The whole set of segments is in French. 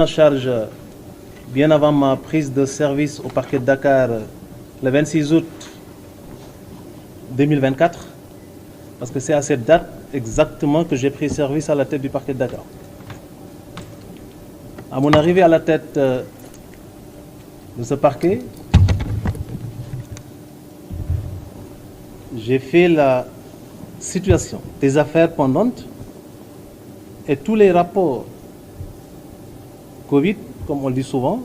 En charge bien avant ma prise de service au parquet de Dakar le 26 août 2024, parce que c'est à cette date exactement que j'ai pris service à la tête du parquet de Dakar. À mon arrivée à la tête de ce parquet, j'ai fait la situation des affaires pendantes et tous les rapports Covid, comme on le dit souvent,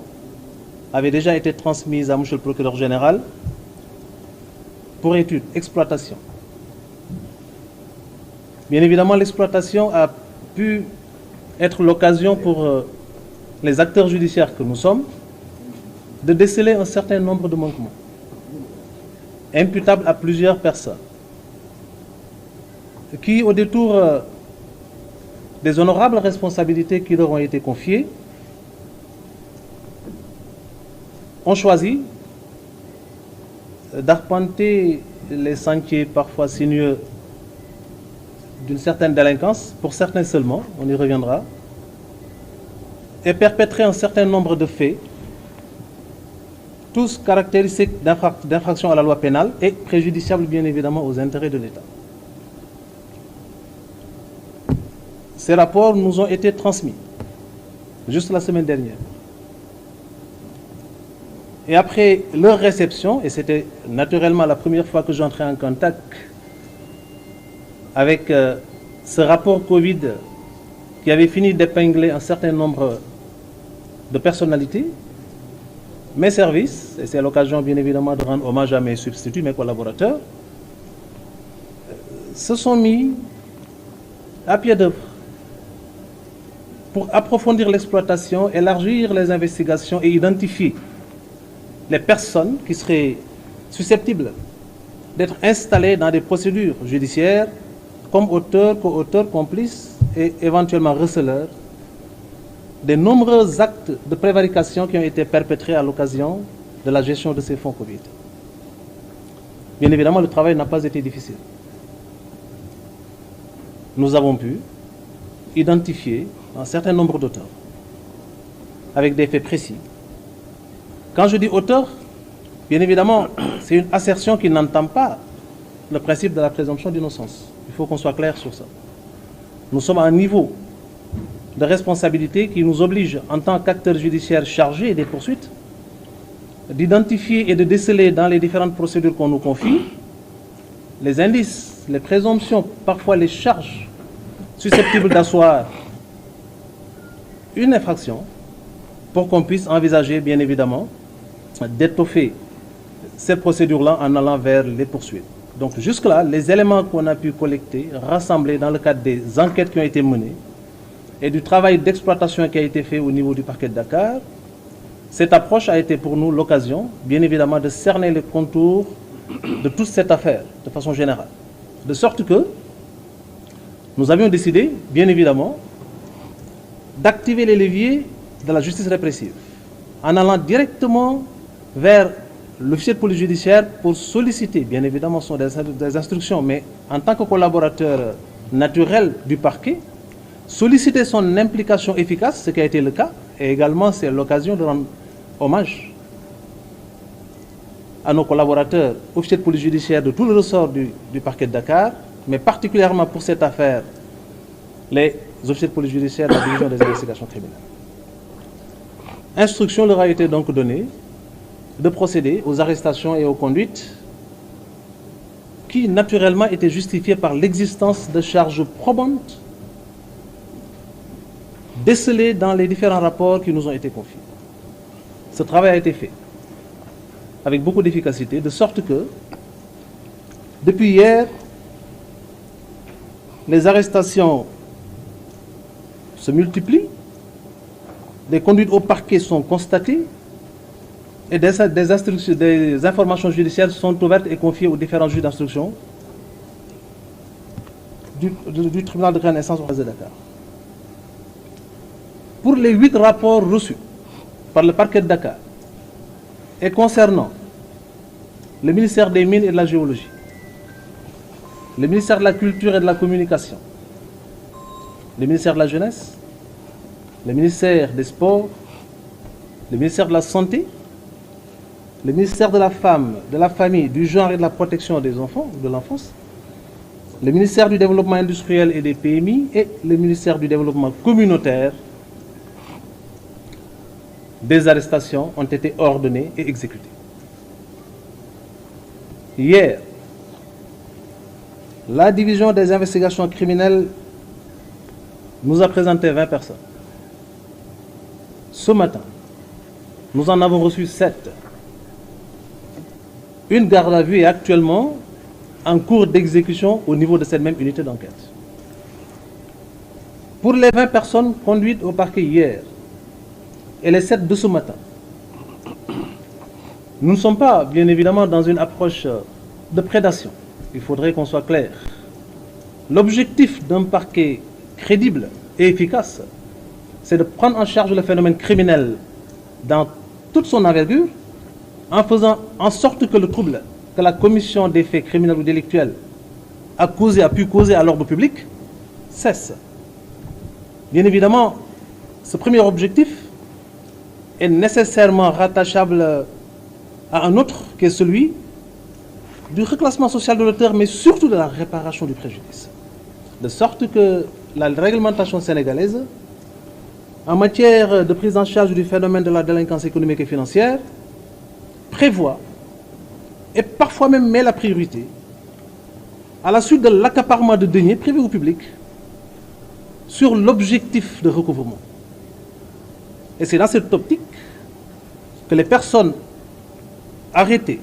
avaient déjà été transmis à M. le procureur général pour étude, exploitation. Bien évidemment, l'exploitation a pu être l'occasion pour les acteurs judiciaires que nous sommes de déceler un certain nombre de manquements imputables à plusieurs personnes qui, au détour des honorables responsabilités qui leur ont été confiées, ont choisi d'arpenter les sentiers parfois sinueux d'une certaine délinquance, pour certains seulement, on y reviendra, et perpétrer un certain nombre de faits, tous caractéristiques d'infraction à la loi pénale et préjudiciables bien évidemment aux intérêts de l'État. Ces rapports nous ont été transmis juste la semaine dernière. Et après leur réception, et c'était naturellement la première fois que j'entrais en contact avec ce rapport Covid qui avait fini d'épingler un certain nombre de personnalités, mes services, et c'est l'occasion bien évidemment de rendre hommage à mes substituts, mes collaborateurs, se sont mis à pied d'œuvre pour approfondir l'exploitation, élargir les investigations et identifier les personnes qui seraient susceptibles d'être installées dans des procédures judiciaires comme auteurs, co-auteurs, complices et éventuellement receleurs des nombreux actes de prévarication qui ont été perpétrés à l'occasion de la gestion de ces fonds Covid. Bien évidemment, le travail n'a pas été difficile. Nous avons pu identifier un certain nombre d'auteurs avec des faits précis. Quand je dis auteur, bien évidemment, c'est une assertion qui n'entame pas le principe de la présomption d'innocence. Il faut qu'on soit clair sur ça. Nous sommes à un niveau de responsabilité qui nous oblige, en tant qu'acteurs judiciaires chargés des poursuites, d'identifier et de déceler dans les différentes procédures qu'on nous confie les indices, les présomptions, parfois les charges susceptibles d'asseoir une infraction pour qu'on puisse envisager, bien évidemment, d'étoffer ces procédures-là en allant vers les poursuites. Donc jusque-là, les éléments qu'on a pu collecter, rassembler dans le cadre des enquêtes qui ont été menées et du travail d'exploitation qui a été fait au niveau du parquet de Dakar, cette approche a été pour nous l'occasion, bien évidemment, de cerner les contours de toute cette affaire de façon générale. De sorte que nous avions décidé, bien évidemment, d'activer les leviers de la justice répressive en allant directement vers l'officier de police judiciaire pour solliciter, bien évidemment, ce sont des instructions, mais en tant que collaborateur naturel du parquet, solliciter son implication efficace, ce qui a été le cas, et également c'est l'occasion de rendre hommage à nos collaborateurs, officiers de police judiciaire de tout le ressort du parquet de Dakar, mais particulièrement pour cette affaire, les officiers de police judiciaire de la division des investigations criminelles. Instruction leur a été donc donnée de procéder aux arrestations et aux conduites qui, naturellement, étaient justifiées par l'existence de charges probantes décelées dans les différents rapports qui nous ont été confiés. Ce travail a été fait avec beaucoup d'efficacité, de sorte que, depuis hier, les arrestations se multiplient, des conduites au parquet sont constatées et des informations judiciaires sont ouvertes et confiées aux différents juges d'instruction du tribunal de grande instance de Dakar. Pour les 8 rapports reçus par le parquet de Dakar et concernant le ministère des Mines et de la Géologie, le ministère de la Culture et de la Communication, le ministère de la Jeunesse, le ministère des Sports, le ministère de la Santé, le ministère de la Femme, de la Famille, du Genre et de la Protection des enfants, de l'enfance, le ministère du Développement industriel et des PMI et le ministère du Développement communautaire. Des arrestations ont été ordonnées et exécutées. Hier, la division des investigations criminelles nous a présenté 20 personnes. Ce matin, nous en avons reçu 7. Une garde à vue est actuellement en cours d'exécution au niveau de cette même unité d'enquête. Pour les 20 personnes conduites au parquet hier et les 7 de ce matin, nous ne sommes pas, bien évidemment, dans une approche de prédation. Il faudrait qu'on soit clair. L'objectif d'un parquet crédible et efficace, c'est de prendre en charge le phénomène criminel dans toute son envergure, en faisant en sorte que le trouble que la commission des faits criminels ou délictuels a pu causer à l'ordre public cesse. Bien évidemment, ce premier objectif est nécessairement rattachable à un autre, qui est celui du reclassement social de l'auteur, mais surtout de la réparation du préjudice. De sorte que la réglementation sénégalaise, en matière de prise en charge du phénomène de la délinquance économique et financière, prévoit et parfois même met la priorité à la suite de l'accaparement de deniers privés ou publics sur l'objectif de recouvrement. Et c'est dans cette optique que les personnes arrêtées,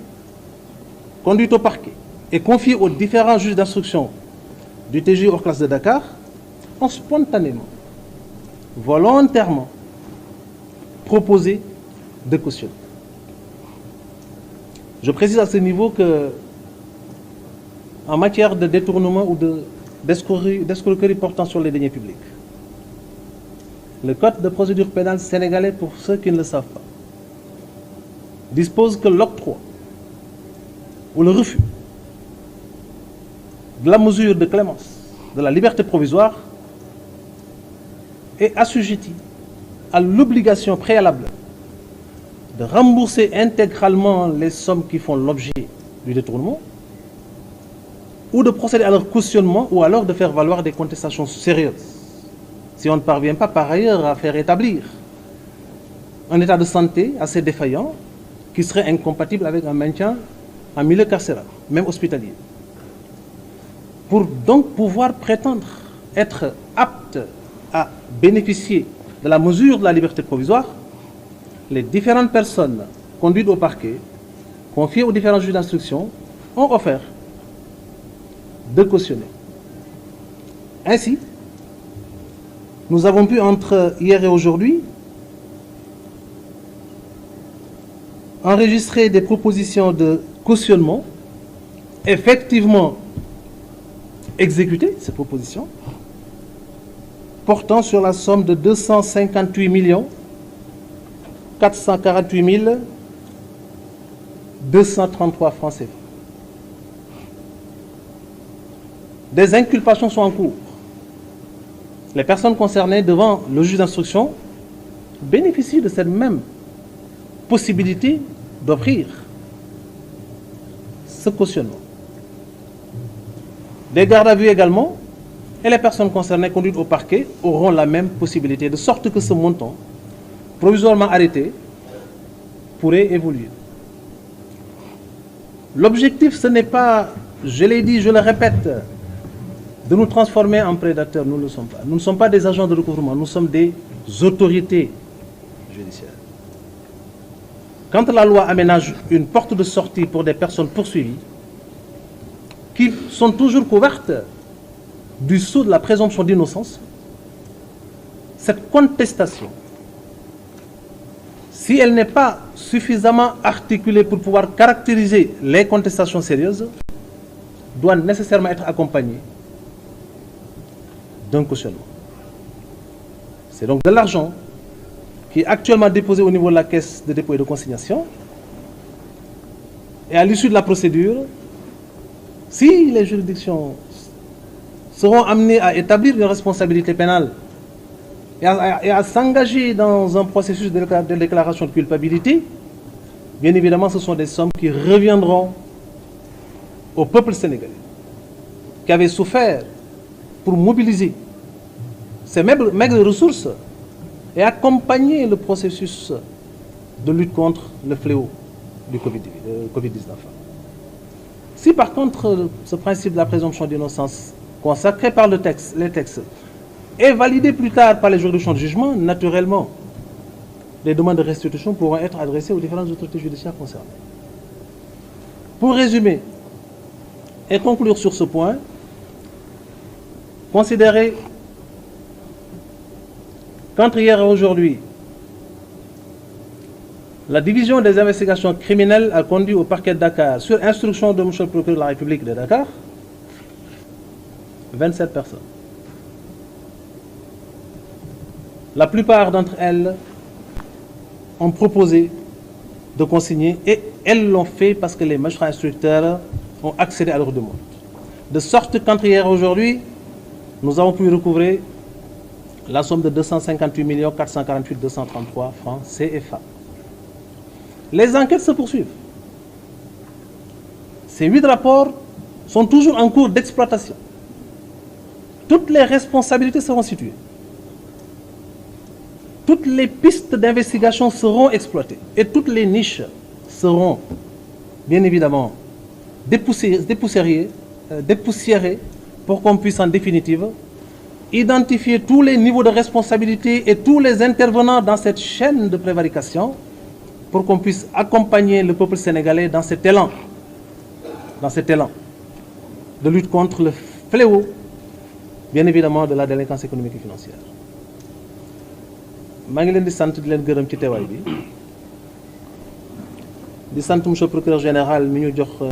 conduites au parquet et confiées aux différents juges d'instruction du TGI hors classe de Dakar ont spontanément, volontairement proposé de cautionner. Je précise à ce niveau que, en matière de détournement ou d'escroquerie portant sur les deniers publics, le Code de procédure pénale sénégalais, pour ceux qui ne le savent pas, dispose que l'octroi ou le refus de la mesure de clémence de la liberté provisoire est assujetti à l'obligation préalable de rembourser intégralement les sommes qui font l'objet du détournement, ou de procéder à leur cautionnement, ou alors de faire valoir des contestations sérieuses. Si on ne parvient pas par ailleurs à faire établir un état de santé assez défaillant qui serait incompatible avec un maintien en milieu carcéral, même hospitalier. Pour donc pouvoir prétendre être apte à bénéficier de la mesure de la liberté provisoire, les différentes personnes conduites au parquet, confiées aux différents juges d'instruction, ont offert de cautionner. Ainsi, nous avons pu, entre hier et aujourd'hui, enregistrer des propositions de cautionnement, effectivement exécutées, ces propositions, portant sur la somme de 258 448 233 francs CFA. Des inculpations sont en cours. Les personnes concernées devant le juge d'instruction bénéficient de cette même possibilité d'offrir ce cautionnement. Des gardes à vue également, et les personnes concernées conduites au parquet auront la même possibilité, de sorte que ce montant provisoirement arrêté pourrait évoluer. L'objectif, ce n'est pas, je l'ai dit, je le répète, de nous transformer en prédateurs. Nous ne le sommes pas. Nous ne sommes pas des agents de recouvrement, nous sommes des autorités judiciaires. Quand la loi aménage une porte de sortie pour des personnes poursuivies, qui sont toujours couvertes du sceau de la présomption d'innocence, cette contestation, si elle n'est pas suffisamment articulée pour pouvoir caractériser les contestations sérieuses, doit nécessairement être accompagnée d'un cautionnement. C'est donc de l'argent qui est actuellement déposé au niveau de la caisse de dépôt et de consignation, et à l'issue de la procédure, si les juridictions seront amenées à établir une responsabilité pénale et à s'engager dans un processus de déclaration de culpabilité, bien évidemment, ce sont des sommes qui reviendront au peuple sénégalais, qui avait souffert pour mobiliser ces maigres ressources et accompagner le processus de lutte contre le fléau du Covid-19. Si par contre ce principe de la présomption d'innocence consacré par les textes est validé plus tard par les juridictions de jugement, naturellement, les demandes de restitution pourront être adressées aux différentes autorités judiciaires concernées. Pour résumer et conclure sur ce point, considérez qu'entre hier et aujourd'hui, la division des investigations criminelles a conduit au parquet de Dakar, sur instruction de M. le procureur de la République de Dakar, 27 personnes. La plupart d'entre elles ont proposé de consigner et elles l'ont fait parce que les magistrats instructeurs ont accédé à leur demande. De sorte qu'entre hier et aujourd'hui, nous avons pu recouvrer la somme de 258 448 233 francs CFA. Les enquêtes se poursuivent. Ces 8 rapports sont toujours en cours d'exploitation. Toutes les responsabilités seront situées. Toutes les pistes d'investigation seront exploitées et toutes les niches seront, bien évidemment, dépoussiérées pour qu'on puisse en définitive identifier tous les niveaux de responsabilité et tous les intervenants dans cette chaîne de prévarication pour qu'on puisse accompagner le peuple sénégalais dans cet élan de lutte contre le fléau, bien évidemment, de la délinquance économique et financière. Je ngi leen di sant di leen gërëm ci teewaay bi di sant monsieur le procureur général mi ñu jox